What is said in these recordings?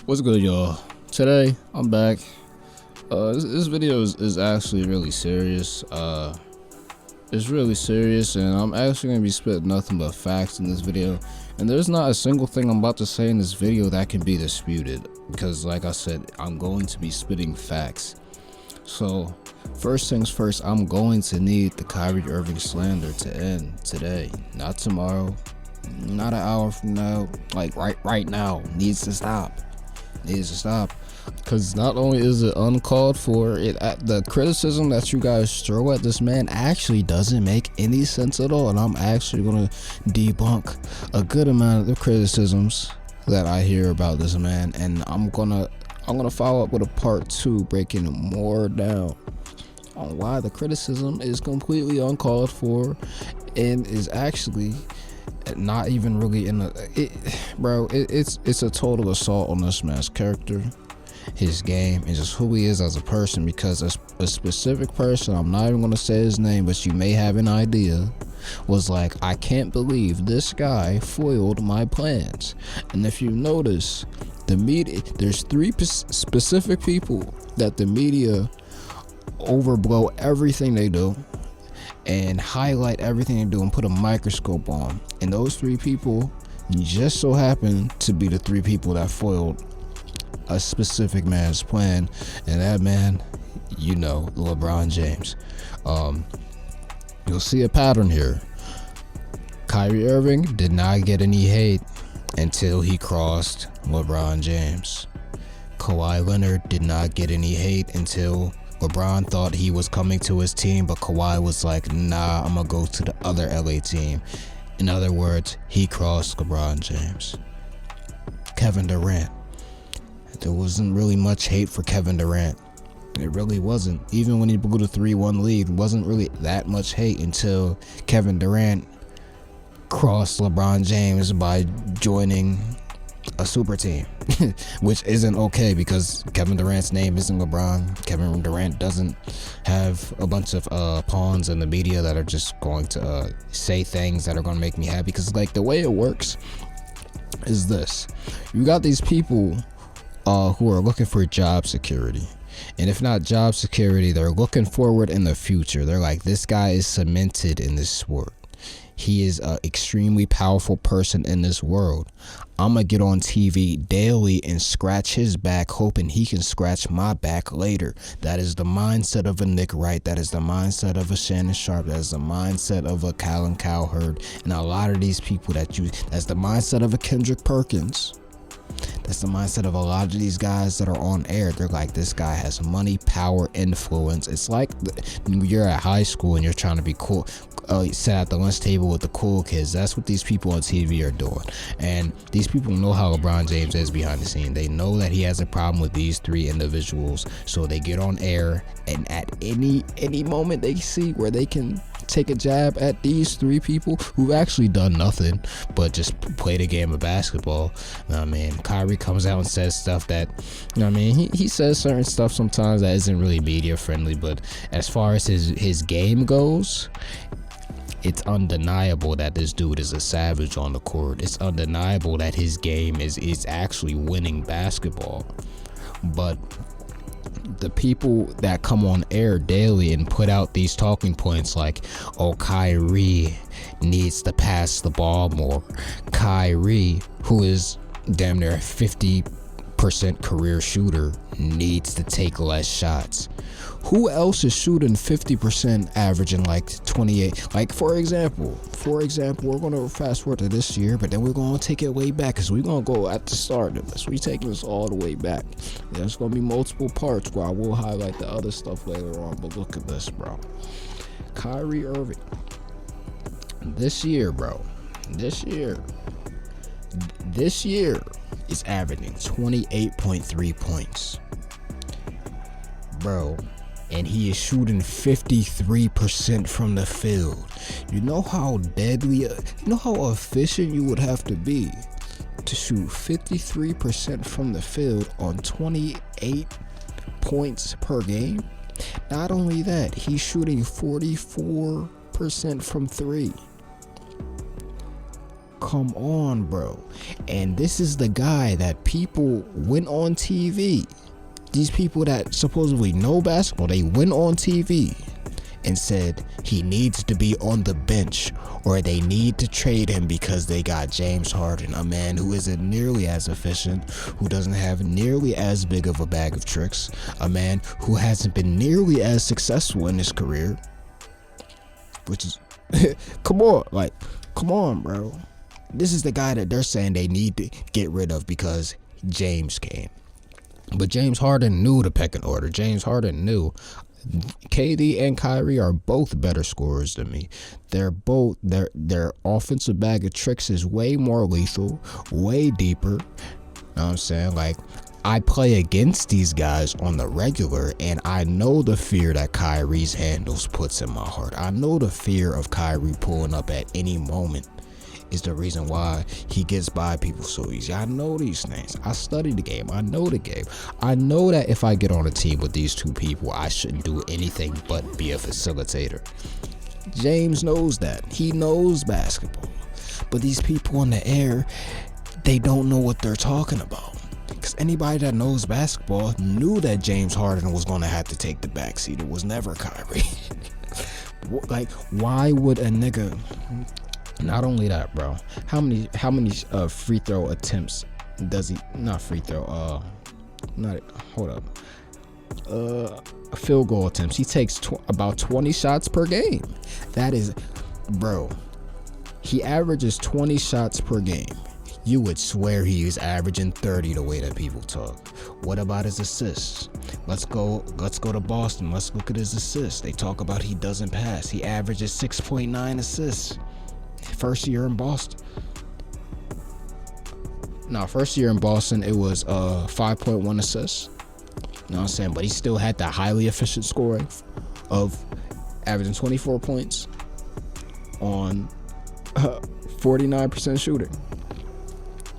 What's good, y'all? Today I'm back. This video is actually really serious. It's really serious, and I'm actually gonna be spitting nothing but facts in this video. And there's not a single thing I'm about to say in this video that can be disputed, because, like I said, I'm going to be spitting facts. So, first things first, I'm going to need the Kyrie Irving slander to end today, not tomorrow, not an hour from now. Like right now, needs to stop. Because not only is it uncalled for, the criticism that you guys throw at this man actually doesn't make any sense at all, and I'm actually gonna debunk a good amount of the criticisms that I hear about this man, and I'm gonna follow up with a part 2 breaking more down on why the criticism is completely uncalled for and is actually not even really it's a total assault on this man's character, his game, and just who he is as a person. Because a specific person, I'm not even going to say his name, but you may have an idea, was like, I can't believe this guy foiled my plans. And if you notice, the media, there's 3 specific people that the media overblow everything they do and highlight everything they do and put a microscope on, and those 3 people just so happen to be the 3 people that foiled a specific man's plan. And that man, LeBron James. You'll see a pattern here. Kyrie Irving did not get any hate until he crossed LeBron James. Kawhi Leonard did not get any hate until LeBron thought he was coming to his team, but Kawhi was like, nah, I'm gonna go to the other LA team. In other words, he crossed LeBron James. Kevin Durant. There wasn't really much hate for Kevin Durant. It really wasn't. Even when he blew the 3-1 lead, wasn't really that much hate until Kevin Durant crossed LeBron James by joining a super team, which isn't okay because Kevin Durant's name isn't LeBron. Kevin Durant doesn't have a bunch of pawns in the media that are just going to say things that are going to make me happy. Because, like, the way it works is this: you got these people who are looking for job security, and if not job security, they're looking forward in the future. They're like, this guy is cemented in this sport. He is an extremely powerful person in this world. I'm going to get on TV daily and scratch his back, hoping he can scratch my back later. That is the mindset of a Nick Wright. That is the mindset of a Shannon Sharp. That is the mindset of a Colin Cowherd. And a lot of these people that's the mindset of a Kendrick Perkins. That's the mindset of a lot of these guys that are on air. They're like, this guy has money, power, influence. It's like when you're at high school and you're trying to be cool. You sit at the lunch table with the cool kids. That's what these people on TV are doing. And these people know how LeBron James is behind the scene. They know that he has a problem with these 3 individuals. So they get on air, and at any moment they see where they can take a jab at these 3 people who've actually done nothing but just played a game of basketball. Kyrie comes out and says stuff that, he says certain stuff sometimes that isn't really media friendly, but as far as his game goes, it's undeniable that this dude is a savage on the court. It's undeniable that his game is actually winning basketball. But the people that come on air daily and put out these talking points like, oh, Kyrie needs to pass the ball more. Kyrie, who is damn near 50% career shooter, needs to take less shots. Who else is shooting 50%, averaging like 28? Like, for example, we're going to fast forward to this year, but then we're going to take it way back, because we're going to go at the start of this. We're taking this all the way back. There's going to be multiple parts where I will highlight the other stuff later on, but look at this, bro. Kyrie Irving. This year is averaging 28.3 points. Bro. And he is shooting 53% from the field. You know how how efficient you would have to be to shoot 53% from the field on 28 points per game? Not only that, he's shooting 44% from 3. Come on, bro. And this is the guy that people went on TV. These people that supposedly know basketball, they went on TV and said he needs to be on the bench or they need to trade him because they got James Harden, a man who isn't nearly as efficient, who doesn't have nearly as big of a bag of tricks, a man who hasn't been nearly as successful in his career. Which is, come on, bro. This is the guy that they're saying they need to get rid of because James came. But James Harden knew the pecking order. James Harden knew KD and Kyrie are both better scorers than me. Their offensive bag of tricks is way more lethal, way deeper. You know what I'm saying? Like, I play against these guys on the regular, and I know the fear that Kyrie's handles puts in my heart. I know the fear of Kyrie pulling up at any moment is the reason why he gets by people so easy. I know these things. I study the game. I know the game. I know that if I get on a team with these two people, I shouldn't do anything but be a facilitator. James knows that. He knows basketball. But these people in the air, they don't know what they're talking about. Because anybody that knows basketball knew that James Harden was going to have to take the backseat. It was never Kyrie. Like, why would a nigga... Not only that, bro. How many free throw attempts does he? Not free throw. Field goal attempts. He takes about 20 shots per game. That is, bro. He averages 20 shots per game. You would swear he is averaging 30 the way that people talk. What about his assists? Let's go to Boston. Let's look at his assists. They talk about he doesn't pass. He averages 6.9 assists. First year in Boston, it was 5.1 assists. You know what I'm saying? But he still had that highly efficient scoring of averaging 24 points on 49% shooting.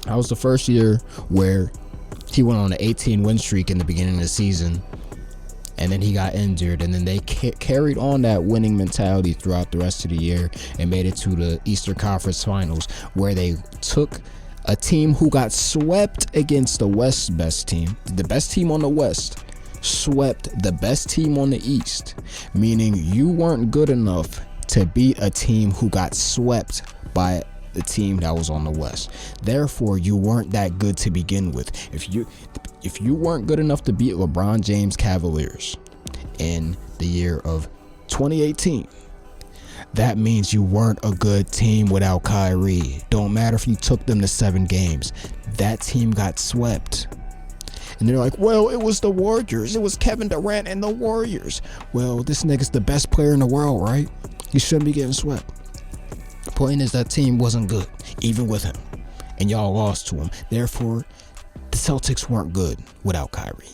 That was the first year where he went on an 18 win streak in the beginning of the season. And then he got injured, and then they carried on that winning mentality throughout the rest of the year and made it to the Eastern Conference Finals, where they took a team who got swept against the West's best team. The best team on the West swept the best team on the East, meaning you weren't good enough to beat a team who got swept by the team that was on the West. Therefore, you weren't that good to begin with. If you weren't good enough to beat LeBron James Cavaliers in the year of 2018, that means you weren't a good team without Kyrie. Don't matter if you took them to 7 games. That team got swept. And they're like, well, it was the Warriors. It was Kevin Durant and the Warriors. Well, this nigga's the best player in the world, right? He shouldn't be getting swept. The point is that team wasn't good, even with him. And y'all lost to him. Therefore, the Celtics weren't good without Kyrie.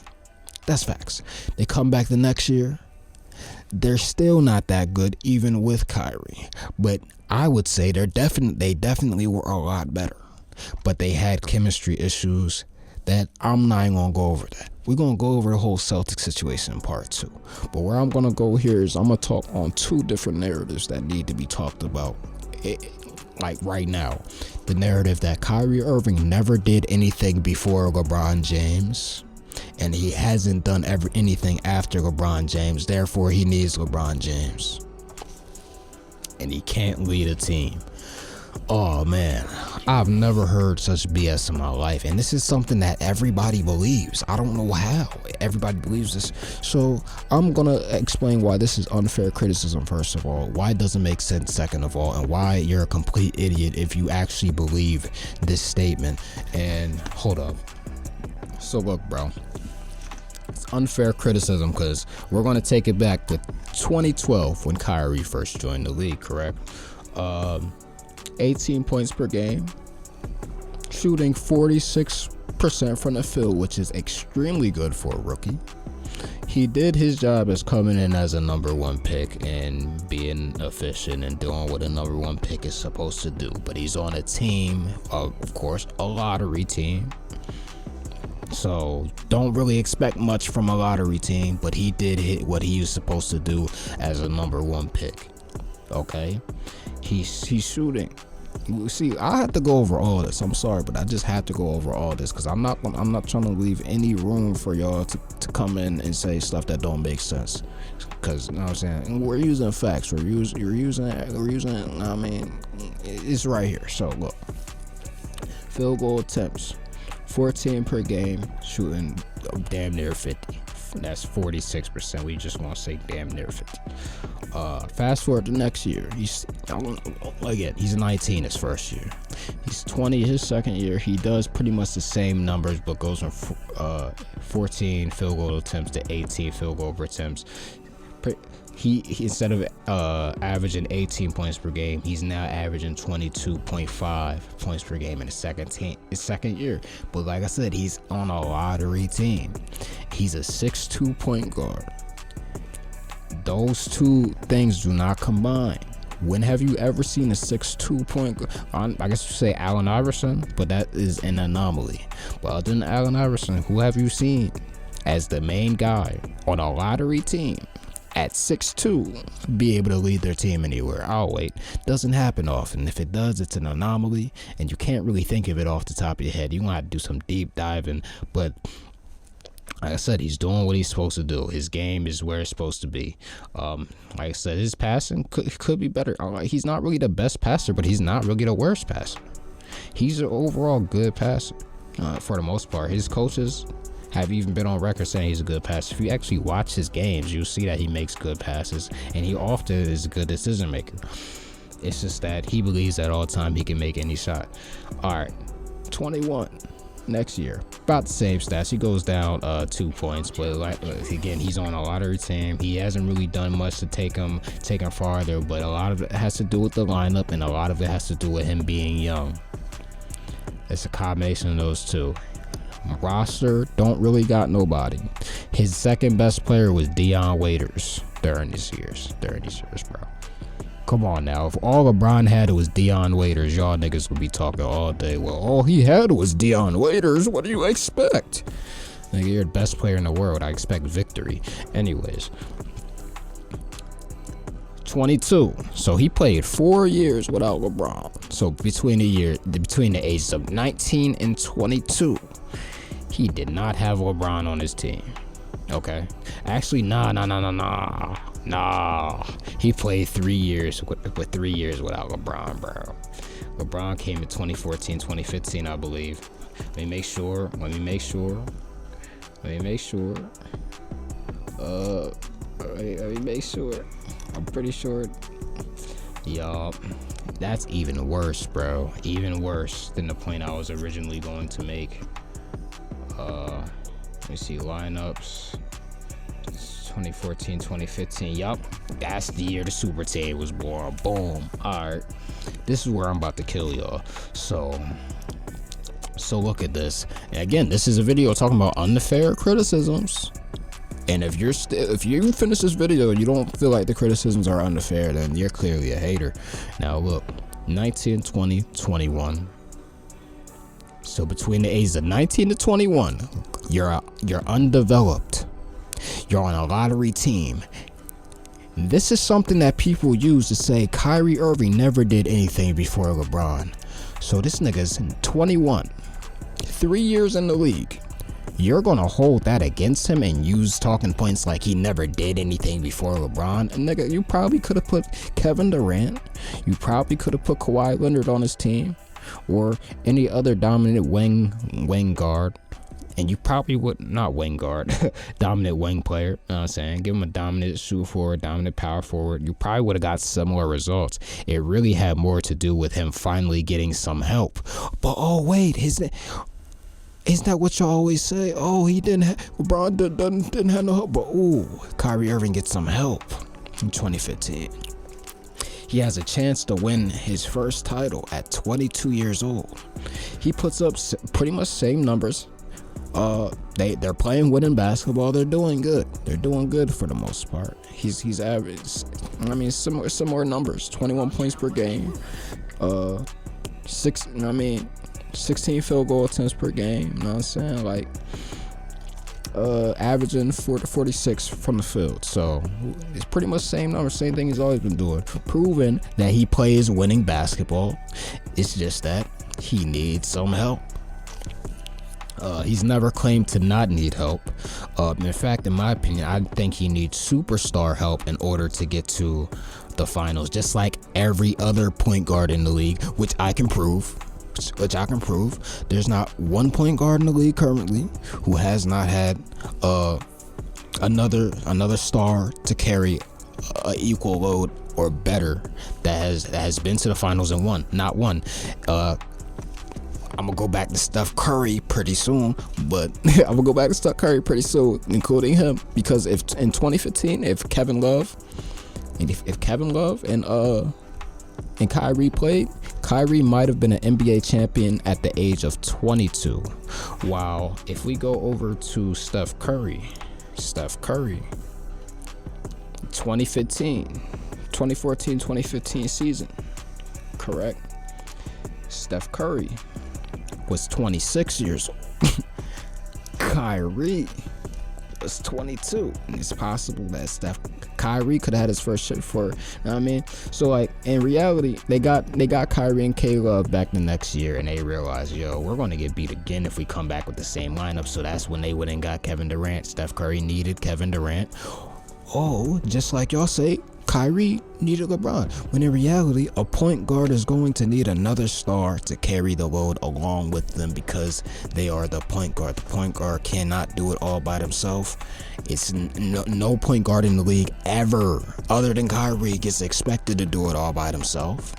That's facts. They come back the next year. They're still not that good, even with Kyrie. But I would say they definitely were a lot better. But they had chemistry issues that I'm not even going to go over that. We're going to go over the whole Celtics situation in part 2. But where I'm going to go here is I'm going to talk on 2 different narratives that need to be talked about. Like right now, the narrative that Kyrie Irving never did anything before LeBron James, and he hasn't done anything after LeBron James. Therefore, he needs LeBron James, and he can't lead a team. Oh man, I've never heard such BS in my life, and this is something that everybody believes. I don't know how everybody believes this. So I'm gonna explain why this is unfair criticism, first of all, why it doesn't make sense, second of all, and why you're a complete idiot if you actually believe this statement. And hold up. So look, bro, it's unfair criticism because we're gonna take it back to 2012 when Kyrie first joined the league, correct? 18 points per game, shooting 46% from the field, which is extremely good for a rookie. He did his job as coming in as a number 1 pick and being efficient and doing what a number 1 pick is supposed to do. But he's on a team, of course, a lottery team. So don't really expect much from a lottery team, but he did hit what he was supposed to do as a number 1 pick. Okay, he's shooting See, I have to go over all this. I'm sorry, but I just have to go over all this because I'm not trying to leave any room for y'all to come in and say stuff that don't make sense. Because you know what I'm saying, and we're using facts. We're using. I mean, it's right here. So look, field goal attempts, 14 per game, shooting damn near 50. That's 46%. We just want to say damn near 50. Fast forward to next year. He's 19 his first year. He's 20 his second year. He does pretty much the same numbers, but goes from 14 field goal attempts to 18 field goal attempts. He instead of averaging 18 points per game, he's now averaging 22.5 points per game in his second year. But like I said, he's on a lottery team. He's a 6'2" point guard. Those two things do not combine. When have you ever seen a 6'2" point guard? I guess you say Allen Iverson, but that is an anomaly. But other than Allen Iverson, who have you seen as the main guy on a lottery team at 6'2" be able to lead their team anywhere? Oh wait, doesn't happen often. If it does, it's an anomaly, and you can't really think of it off the top of your head. You want to do some deep diving, but like I said, he's doing what he's supposed to do. His game is where it's supposed to be. Like I said, his passing could be better. He's not really the best passer, but he's not really the worst passer. He's an overall good passer for the most part. His coaches have even been on record saying he's a good passer. If you actually watch his games, you'll see that he makes good passes, and he often is a good decision maker. It's just that he believes that all the time he can make any shot. All right, 21 next year, about the same stats. He goes down 2 points, but again, he's on a lottery team. He hasn't really done much to take him farther, but a lot of it has to do with the lineup, and a lot of it has to do with him being young. It's a combination of those two. Roster don't really got nobody. His second best player was Dion Waiters during these years, bro. Come on now, if all LeBron had was Dion Waiters, y'all niggas would be talking all day. Well, all he had was Dion Waiters. What do you expect? Nigga, you're the best player in the world. I expect victory. Anyways, 22. So he played 4 years without LeBron. So between the ages of 19 and 22, he did not have LeBron on his team. Okay. Actually, nah. He played 3 years with 3 years without LeBron, bro. LeBron came in 2014, 2015, I believe. Let me make sure. I'm pretty sure. Y'all, that's even worse, bro. Even worse than the point I was originally going to make. Let me see, lineups. 2014, 2015. Yup, that's the year the super team was born. Boom. Alright, this is where I'm about to kill y'all. So look at this. And again, this is a video talking about unfair criticisms. And if you finish this video and you don't feel like the criticisms are unfair, then you're clearly a hater. Now look, 19, 20, 21. So between the ages of 19 to 21, you're undeveloped. You're on a lottery team. This is something that people use to say Kyrie Irving never did anything before LeBron. So this nigga's 21, 3 years in the league. You're gonna hold that against him and use talking points like he never did anything before LeBron. And nigga, you probably could have put Kevin Durant. You probably could have put Kawhi Leonard on his team, or any other dominant wing guard. And you probably would not wing guard, dominant wing player. You know what I'm saying? Give him a dominant shoot forward, dominant power forward. You probably would have got similar results. It really had more to do with him finally getting some help. But oh wait, isn't that what y'all always say? Oh, LeBron didn't have no help. But ooh, Kyrie Irving gets some help in 2015. He has a chance to win his first title at 22 years old. He puts up pretty much same numbers. They're playing winning basketball. They're doing good. They're doing good for the most part. He's average. I mean, similar numbers. 21 points per game. 16 field goal attempts per game. You know what I'm saying? Like, averaging 4 to 46 from the field. So it's pretty much the same number, same thing he's always been doing, proving that he plays winning basketball. It's just that he needs some help. He's never claimed to not need help. In fact, in my opinion, I think he needs superstar help in order to get to the finals, just like every other point guard in the league, which I can prove. There's not one point guard in the league currently who has not had another star to carry a equal load or better that has been to the finals and won. Not one. I'm gonna go back to Steph Curry pretty soon, including him, because if in 2015, if Kevin Love and Kyrie played, Kyrie might have been an NBA champion at the age of 22. While if we go over to Steph Curry, 2014-2015 season, correct? Steph Curry was 26 years old. Kyrie was 22. And it's possible that Kyrie could have had his first shot for, you know what I mean? So like in reality, they got Kyrie and K-Love back the next year, and they realized, we're gonna get beat again if we come back with the same lineup. So that's when they went and got Kevin Durant. Steph Curry needed Kevin Durant. Oh, just like y'all say, Kyrie needed LeBron, when in reality, a point guard is going to need another star to carry the load along with them, because they are the point guard. The point guard cannot do it all by themselves. It's no point guard in the league ever, other than Kyrie, gets expected to do it all by themselves.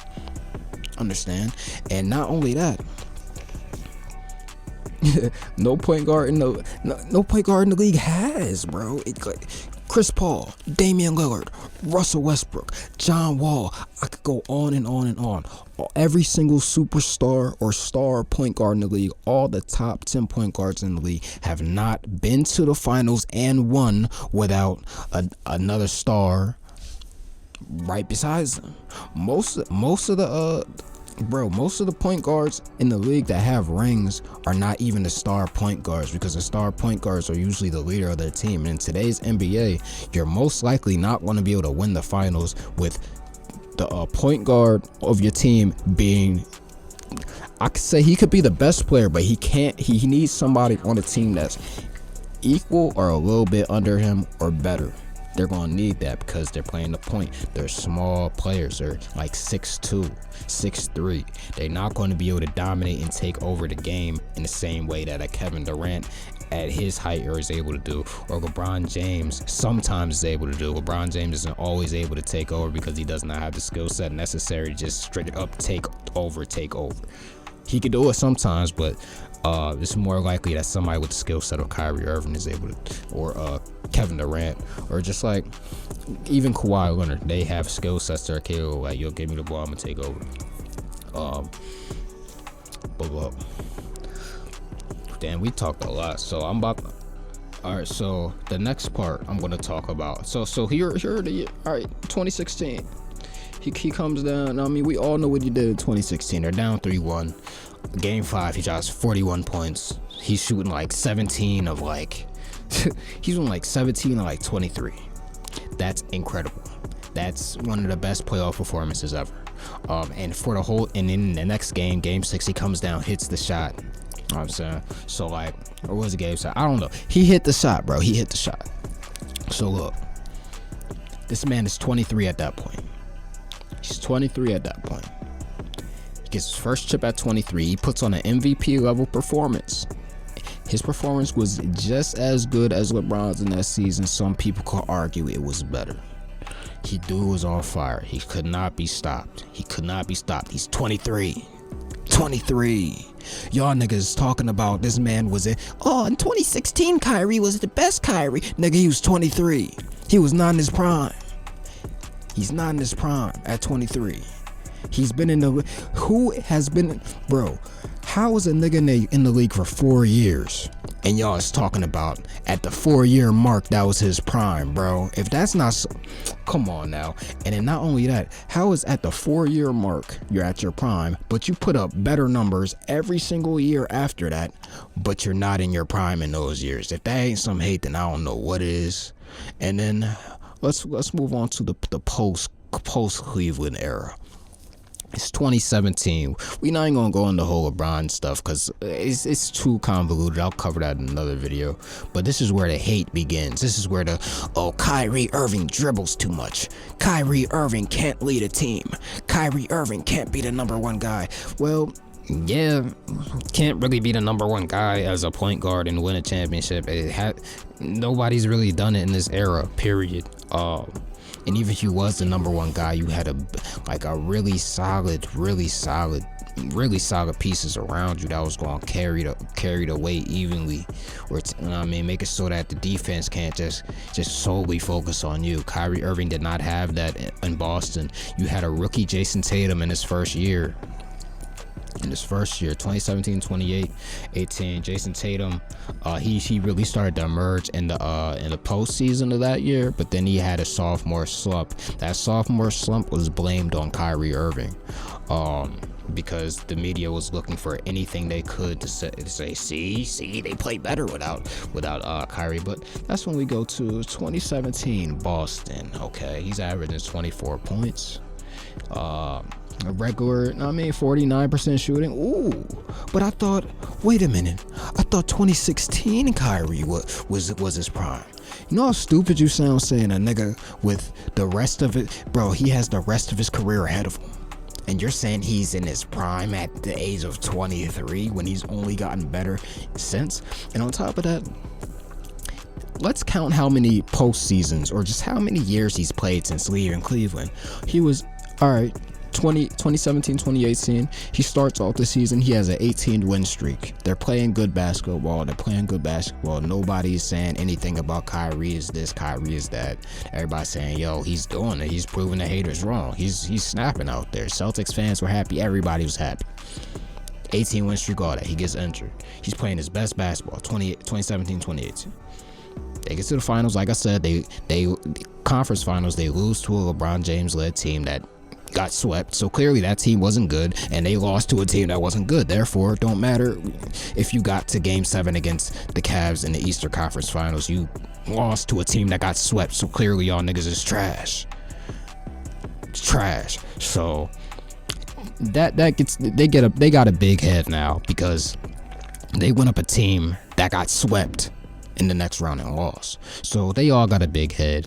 Understand? And not only that, no point guard in the league has, bro. It's like Chris Paul, Damian Lillard, Russell Westbrook, John Wall. I could go on and on and on. Every single superstar or star point guard in the league, all the top 10 point guards in the league, have not been to the finals and won without another star right besides them. Most of the point guards in the league that have rings are not even the star point guards, because the star point guards are usually the leader of their team. And in today's NBA, you're most likely not going to be able to win the finals with the point guard of your team being, I could say he could be the best player, but he needs somebody on the team that's equal or a little bit under him or better. They're going to need that because they're playing the point. They're small players. They're like 6'2", 6'3". They're not going to be able to dominate and take over the game in the same way that a Kevin Durant at his height is able to do, or LeBron James sometimes is able to do. LeBron James isn't always able to take over because he does not have the skill set necessary to just straight up take over. He could do it sometimes, but it's more likely that somebody with the skill set of Kyrie Irving is able to, or Kevin Durant, or just like even Kawhi Leonard. They have skill sets that are capable, like, yo, give me the ball, I'm gonna take over. But look, damn, we talked a lot, so I'm about to, all right, so the next part I'm gonna talk about, so here the year, all right, 2016, he comes down. I mean, we all know what he did in 2016. They're down 3-1. Game 5, he drops 41 points. He's shooting like 17 of like he's on like 17 of like 23. That's incredible. That's one of the best playoff performances ever. And for the whole, and in the next game, game 6, he comes down, hits the shot. You know what I'm saying? So like, or was it game 7? I don't know. He hit the shot, bro. He hit the shot. So look, this man is 23 at that point. He's 23 at that point. He gets his first chip at 23. He puts on an MVP level performance. His performance was just as good as LeBron's in that season. Some people could argue it was better. Dude was on fire. He could not be stopped. He's 23. 23. Y'all niggas talking about this man was in 2016 Kyrie was the best Kyrie. Nigga, he was 23. He was not in his prime. He's not in his prime at 23. He's been in the, who has been, bro, how is a nigga in the league for 4 years and y'all is talking about at the 4-year mark that was his prime, bro? If that's not so, come on now. And then not only that, how is at the 4-year mark you're at your prime, but you put up better numbers every single year after that, but you're not in your prime in those years? If that ain't some hate, then I don't know what is. And then let's move on to the post Cleveland era. It's 2017. We not even gonna go into the whole LeBron stuff because it's too convoluted. I'll cover that in another video. But this is where the hate begins. This is where Kyrie Irving dribbles too much. Kyrie Irving can't lead a team. Kyrie Irving can't be the number one guy. Well, yeah, can't really be the number one guy as a point guard and win a championship. Nobody's really done it in this era, period. And even if you was the number one guy, you had a really solid pieces around you that was going to carry the weight evenly, or make it so that the defense can't just solely focus on you. Kyrie Irving did not have that in Boston. You had a rookie Jason Tatum in his first year. 2017-2018, Jason Tatum, he really started to emerge in the postseason of that year, but then he had a sophomore slump. That sophomore slump was blamed on Kyrie Irving, because the media was looking for anything they could to say, see, they play better without Kyrie. But that's when we go to 2017 Boston. Okay, he's averaging 24 points. A regular, 49% shooting. Ooh, but I thought, wait a minute, I thought 2016 Kyrie was his prime. You know how stupid you sound saying a nigga with the rest of it, bro? He has the rest of his career ahead of him, and you're saying he's in his prime at the age of 23 when he's only gotten better since. And on top of that, let's count how many postseasons or just how many years he's played since leaving Cleveland. He was, all right, 2017-2018, he starts off the season, he has an 18 win streak. They're playing good basketball. Nobody's saying anything about Kyrie is this, Kyrie is that. Everybody's saying, yo, he's doing it. He's proving the haters wrong. He's snapping out there. Celtics fans were happy. Everybody was happy. 18 win streak, all that. He gets injured. He's playing his best basketball, 2017-2018. They get to the finals. Like I said, they conference finals, they lose to a LeBron James led team that got swept. So clearly that team wasn't good, and they lost to a team that wasn't good. Therefore, it don't matter if you got to game 7 against the Cavs in the Eastern Conference Finals. You lost to a team that got swept. So clearly y'all niggas is trash. It's trash. So they got a big head now because they went up a team that got swept in the next round and lost. So they all got a big head.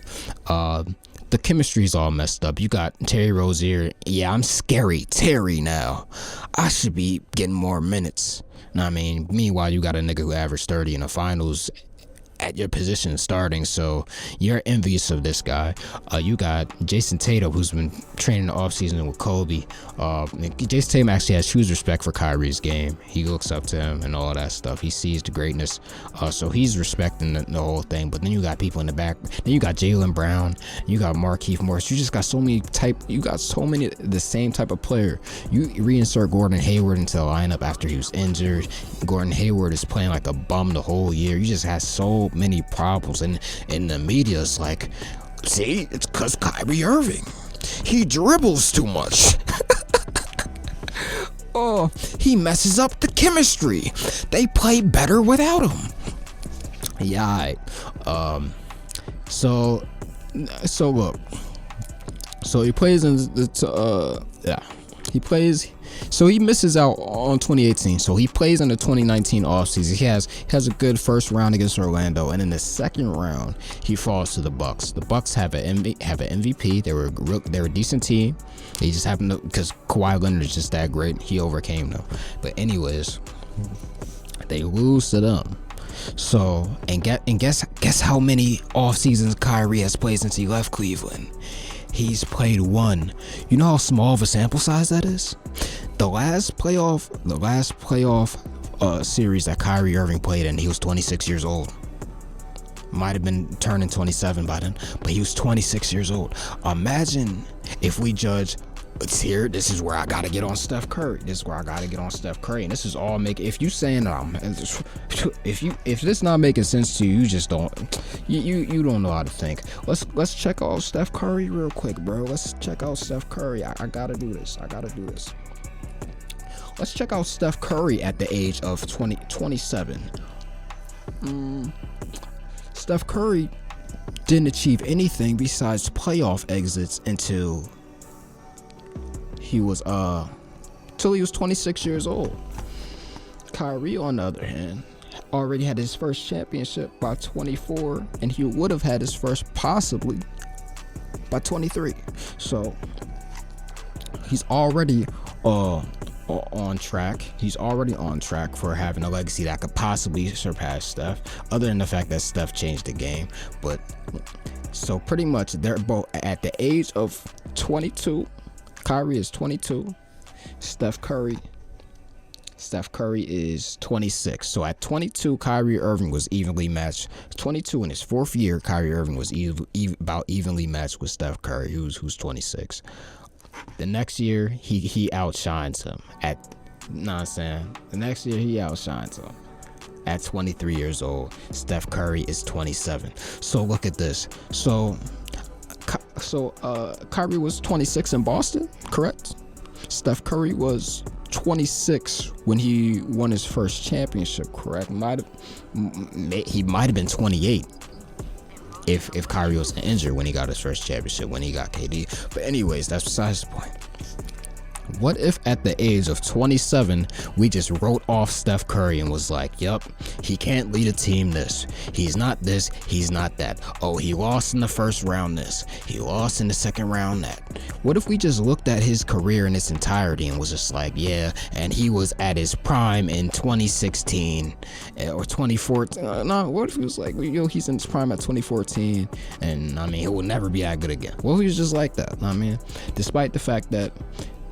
The chemistry's all messed up. You got Terry Rozier. Yeah, I'm scary Terry now. I should be getting more minutes. Meanwhile, you got a nigga who averaged 30 in the finals at your position starting, so you're envious of this guy. You got Jason Tatum, who's been training the offseason with Kobe. Jason Tatum actually has huge respect for Kyrie's game. He looks up to him and all that stuff. He sees the greatness, so he's respecting the whole thing. But then you got people in the back. Then you got Jaylen Brown. You got Markieff Morris. You just got so many the same type of player. You reinsert Gordon Hayward into the lineup after he was injured. Gordon Hayward is playing like a bum the whole year. You just had so many problems, and the media is like, see, it's because Kyrie Irving, he dribbles too much. Oh, he messes up the chemistry. They play better without him. Yeah, so look, so he plays in so he misses out on 2018. So he plays in the 2019 offseason. He has a good first round against Orlando, and in the second round he falls to the Bucks. The Bucks have an MVP. They're a decent team. They just happen to, because Kawhi Leonard is just that great, he overcame them. But anyways, they lose to them. So guess how many off seasons Kyrie has played since he left Cleveland? He's played one. You know how small of a sample size that is? The last playoff series that Kyrie Irving played in, he was 26 years old. Might have been turning 27 by then, but he was 26 years old. Imagine if we judge it's here. This is where I gotta get on Steph Curry. And this is all if you saying if this not making sense to you, you just don't you don't know how to think. Let's check out Steph Curry real quick, bro. Let's check out Steph Curry. I gotta do this. Let's check out Steph Curry at the age of 27. Steph Curry didn't achieve anything besides playoff exits until he was 26 years old. Kyrie, on the other hand, already had his first championship by 24, and he would have had his first possibly by 23. So he's already on track. He's already on track for having a legacy that could possibly surpass Steph, other than the fact that Steph changed the game. But so pretty much they're both at the age of 22. Kyrie is 22. Steph Curry is 26. So at 22, Kyrie Irving was evenly matched. 22 in his fourth year, Kyrie Irving was about evenly matched with Steph Curry, who's 26. The next year, he outshines him The next year, he outshines him. At 23 years old, Steph Curry is 27. So look at this. So Kyrie was 26 in Boston, correct? Steph Curry was 26 when he won his first championship, correct? He might have been 28 if Kyrie was injured when he got his first championship, when he got KD. But anyways, that's besides the point. What if at the age of 27, we just wrote off Steph Curry and was like, yup, he can't lead a team this. He's not this, he's not that. Oh, he lost in the first round this. He lost in the second round that. What if we just looked at his career in its entirety and was just like, yeah, and he was at his prime in 2016 or 2014. No, what if he was like, he's in his prime at 2014 and he will never be that good again. What if he was just like that? Despite the fact that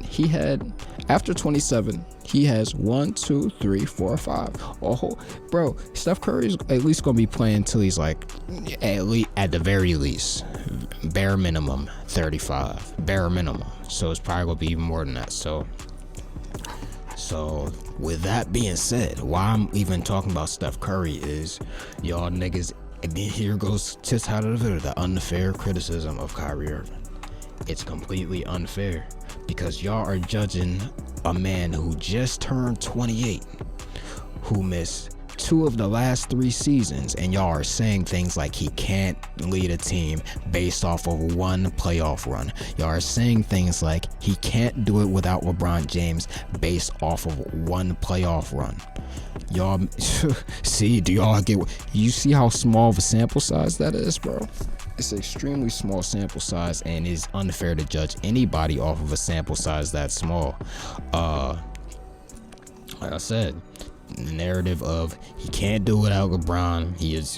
he had, after 27, he has 1, 2, 3, 4, 5. Bro, Steph Curry's at least gonna be playing till he's like, at the very least, bare minimum 35, bare minimum. So it's probably gonna be even more than that. So with that being said, why I'm even talking about Steph Curry is y'all niggas. And then here goes just how to the unfair criticism of Kyrie Irving. It's completely unfair. Because y'all are judging a man who just turned 28, who missed 2 of the last 3 seasons, and y'all are saying things like he can't lead a team based off of 1 playoff run. Y'all are saying things like he can't do it without LeBron James based off of 1 playoff run. Y'all see you see how small of a sample size that is, bro? It's an extremely small sample size, and it's unfair to judge anybody off of a sample size that small. Like I said, the narrative of he can't do it without LeBron. He was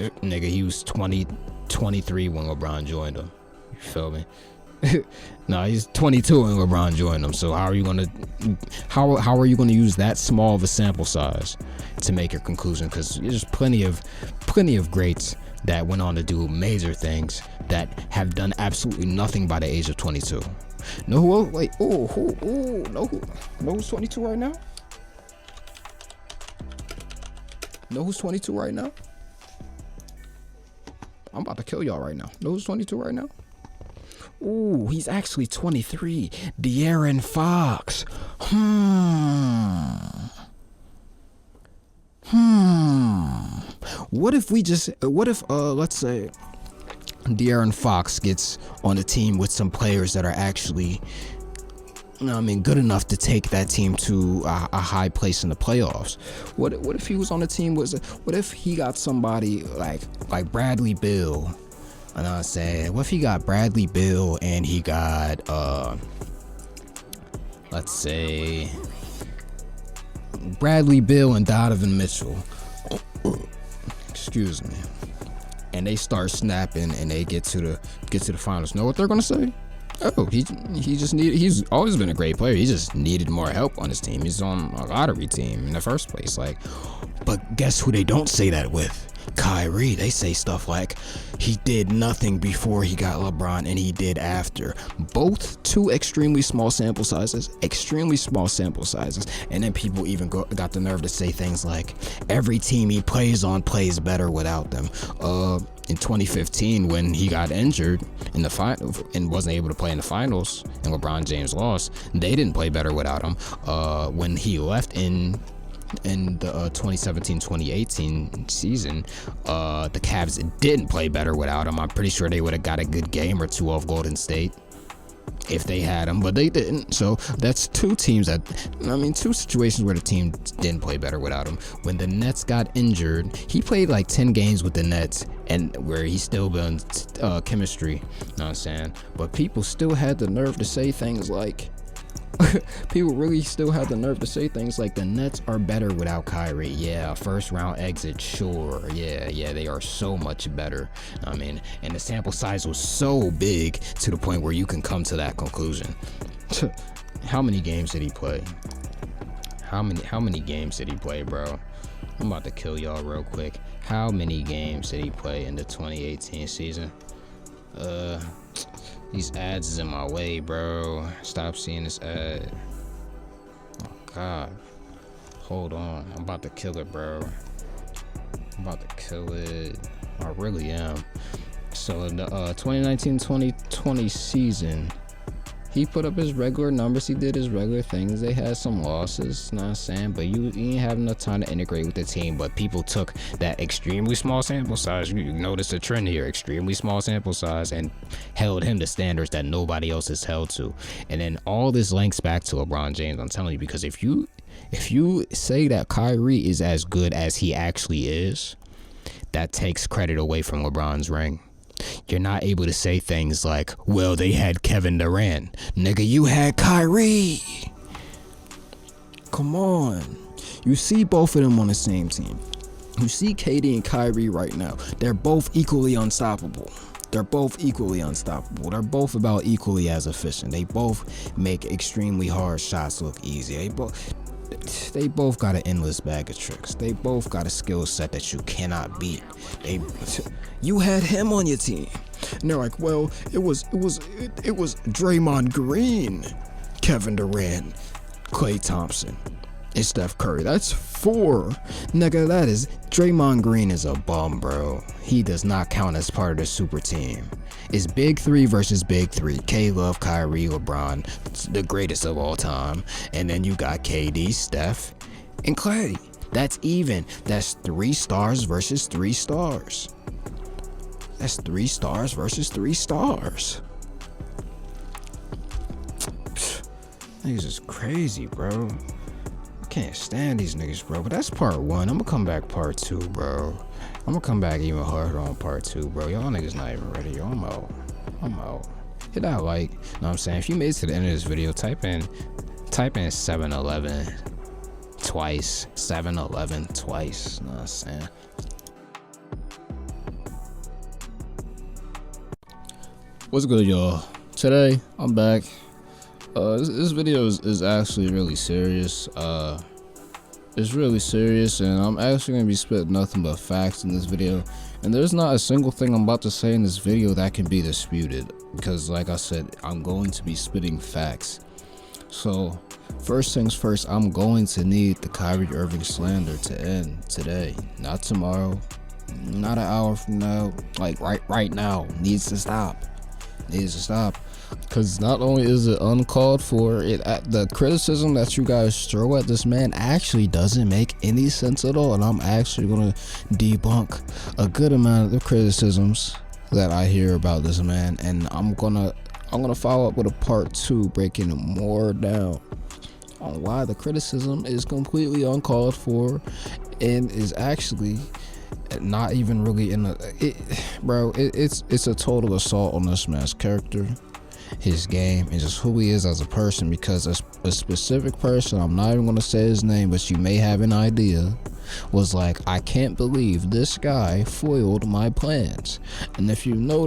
23 when LeBron joined him. You feel me? No, he's 22 when LeBron joined him. So how are you gonna use that small of a sample size to make your conclusion? Because there's plenty of greats that went on to do major things that have done absolutely nothing by the age of 22. Know who's 22 right now? Know who's 22 right now? I'm about to kill y'all right now. Know who's 22 right now? Ooh, he's actually 23. De'Aaron Fox. What if let's say De'Aaron Fox gets on a team with some players that are actually, good enough to take that team to a high place in the playoffs? What if he was on a team what if he got somebody like Bradley Beal? And I said, what if he got Bradley Beal and he got let's say Bradley Beal and Donovan Mitchell. Excuse me. And they start snapping and they get to the finals. Know what they're gonna say? Oh, he's always been a great player. He just needed more help on his team. He's on a lottery team in the first place. But guess who they don't say that with? Kyrie, they say stuff like he did nothing before he got LeBron and he did after. Both two extremely small sample sizes, and then people even got the nerve to say things like every team he plays on plays better without them. In 2015, when he got injured in the final and wasn't able to play in the finals and LeBron James lost, they didn't play better without him. When he left in the 2017-2018 season, the Cavs didn't play better without him. I'm pretty sure they would have got a good game or two off Golden State if they had him, but they didn't. So that's two situations where the team didn't play better without him. When the Nets got injured, he played like 10 games with the Nets, and where he still built chemistry, you know what I'm saying? But people still had the nerve to say things like people really still have the nerve to say things like the Nets are better without Kyrie. Yeah, first round exit, sure. Yeah, they are so much better. I mean, and the sample size was so big to the point where you can come to that conclusion. How many games did he play? How many games did he play, bro? I'm about to kill y'all real quick. How many games did he play in the 2018 season? These ads is in my way, bro. Stop seeing this ad. Oh, God. Hold on. I'm about to kill it, bro. I'm about to kill it. I really am. So, in the 2019-2020 season, he put up his regular numbers. He did his regular things. They had some losses, you know what I'm saying? But you didn't have enough time to integrate with the team. But people took that extremely small sample size. You notice a trend here, extremely small sample size, and held him to standards that nobody else is held to. And then all this links back to LeBron James. I'm telling you, because if you say that Kyrie is as good as he actually is, that takes credit away from LeBron's ring. You're not able to say things like, well, they had Kevin Durant. Nigga, you had Kyrie. Come on. You see both of them on the same team. You see KD and Kyrie right now. They're both equally unstoppable. They're both about equally as efficient. They both make extremely hard shots look easy. They both got an endless bag of tricks. They both got a skill set that you cannot beat. You had him on your team, and they're like, well, it was Draymond Green, Kevin Durant, Klay Thompson, and Steph Curry. That's 4, nigga. That is Draymond Green is a bum, bro. He does not count as part of the super team. It's Big 3 versus Big 3. K-Love, Kyrie, LeBron, the greatest of all time. And then you got KD, Steph, and Klay. That's even. That's 3 stars versus 3 stars. That's 3 stars versus 3 stars. Niggas is crazy, bro. I can't stand these niggas, bro. But that's part 1. I'm gonna come back part 2, bro. I'm gonna come back even harder on part 2, bro. Y'all niggas not even ready. Yo, I'm out. Hit that like. You know what I'm saying? If you made it to the end of this video, type in 7-Eleven twice. 7-Eleven twice. You know what I'm saying? What's good, y'all? Today I'm back. This video is actually really serious. It's really serious, and I'm actually gonna be spitting nothing but facts in this video. And there's not a single thing I'm about to say in this video that can be disputed, because like I said, I'm going to be spitting facts. So first things first, I'm going to need the Kyrie Irving slander to end today, not tomorrow, not an hour from now. Like right now, needs to stop. Because not only is it uncalled for, the criticism that you guys throw at this man actually doesn't make any sense at all. And I'm actually going to debunk a good amount of the criticisms that I hear about this man, and I'm gonna follow up with a part 2 breaking it more down on why the criticism is completely uncalled for and is actually not even really it's a total assault on this man's character, his game, and just who he is as a person. Because a specific person, I'm not even going to say his name, but you may have an idea, was like, I can't believe this guy foiled my plans. And if you know